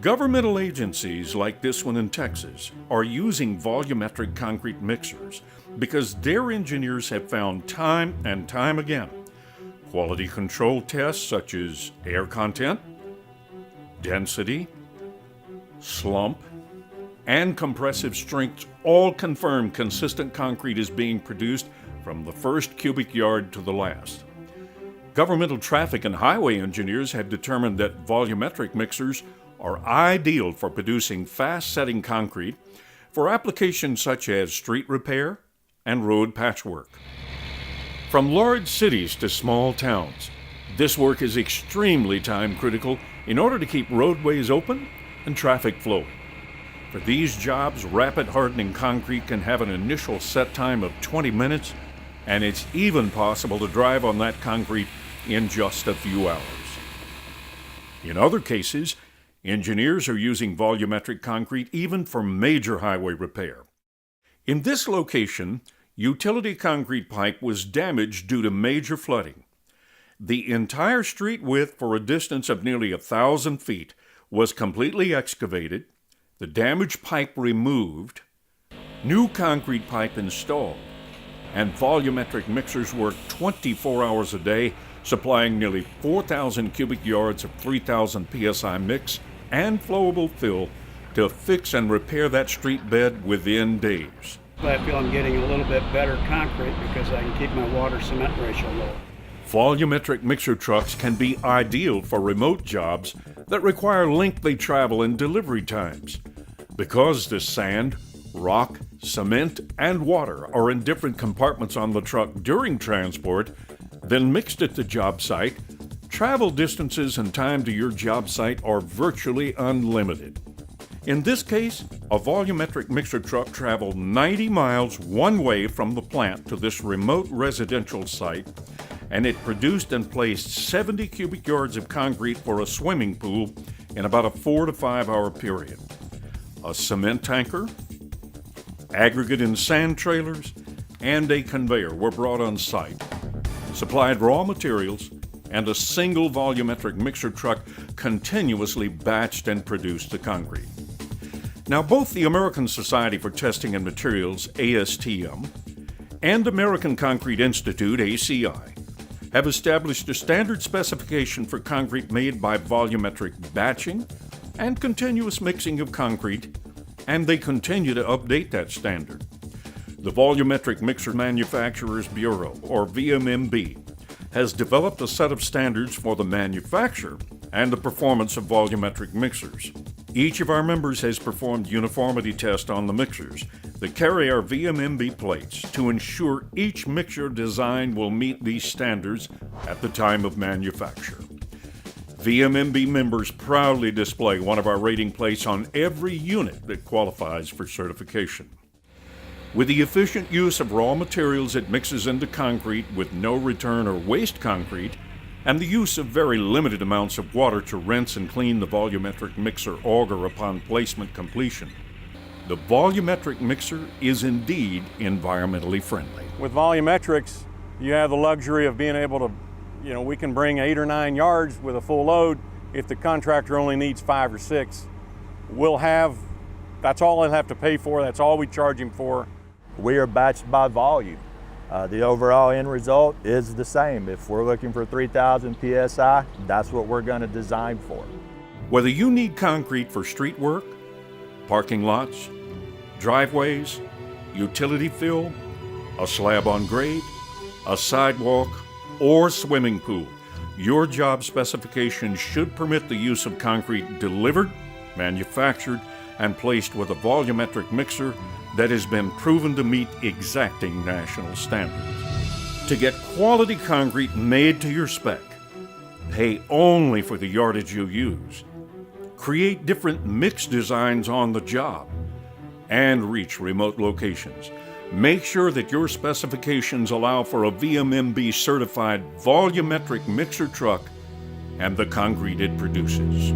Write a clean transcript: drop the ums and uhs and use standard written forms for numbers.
Governmental agencies like this one in Texas are using volumetric concrete mixers because their engineers have found time and time again quality control tests such as air content, density, slump, and compressive strength all confirm consistent concrete is being produced from the first cubic yard to the last. Governmental traffic and highway engineers have determined that volumetric mixers are ideal for producing fast-setting concrete for applications such as street repair and road patchwork. From large cities to small towns, this work is extremely time-critical in order to keep roadways open and traffic flowing. For these jobs, rapid hardening concrete can have an initial set time of 20 minutes, and it's even possible to drive on that concrete in just a few hours. In other cases, engineers are using volumetric concrete even for major highway repair. In this location, utility concrete pipe was damaged due to major flooding. The entire street width for a distance of nearly 1,000 feet was completely excavated, the damaged pipe removed, new concrete pipe installed, and volumetric mixers worked 24 hours a day, supplying nearly 4,000 cubic yards of 3,000 psi mix and flowable fill to fix and repair that street bed within days. I feel I'm getting a little bit better concrete because I can keep my water-cement ratio low. Volumetric mixer trucks can be ideal for remote jobs that require lengthy travel and delivery times. Because the sand, rock, cement, and water are in different compartments on the truck during transport, then mixed at the job site, travel distances and time to your job site are virtually unlimited. In this case, a volumetric mixer truck traveled 90 miles one way from the plant to this remote residential site, and it produced and placed 70 cubic yards of concrete for a swimming pool in about a 4 to 5 hour period. A cement tanker, aggregate and sand trailers, and a conveyor were brought on site, supplied raw materials, and a single volumetric mixer truck continuously batched and produced the concrete. Now, both the American Society for Testing and Materials, ASTM, and American Concrete Institute, ACI, have established a standard specification for concrete made by volumetric batching and continuous mixing of concrete, and they continue to update that standard. The Volumetric Mixer Manufacturers Bureau, or VMMB, has developed a set of standards for the manufacture and the performance of volumetric mixers. Each of our members has performed uniformity tests on the mixers that carry our VMMB plates to ensure each mixer design will meet these standards at the time of manufacture. VMMB members proudly display one of our rating plates on every unit that qualifies for certification. With the efficient use of raw materials it mixes into concrete with no return or waste concrete, and the use of very limited amounts of water to rinse and clean the volumetric mixer auger upon placement completion, the volumetric mixer is indeed environmentally friendly. With volumetrics, you have the luxury of being able to, we can bring 8 or 9 yards with a full load. If the contractor only needs 5 or 6, that's all they'll have to pay for, that's all we charge him for. We are batched by volume. The overall end result is the same. If we're looking for 3,000 psi, that's what we're going to design for. Whether you need concrete for street work, parking lots, driveways, utility fill, a slab on grade, a sidewalk, or swimming pool, your job specification should permit the use of concrete delivered, manufactured, and placed with a volumetric mixer that has been proven to meet exacting national standards. To get quality concrete made to your spec, pay only for the yardage you use, create different mix designs on the job, and reach remote locations, make sure that your specifications allow for a VMMB certified volumetric mixer truck and the concrete it produces.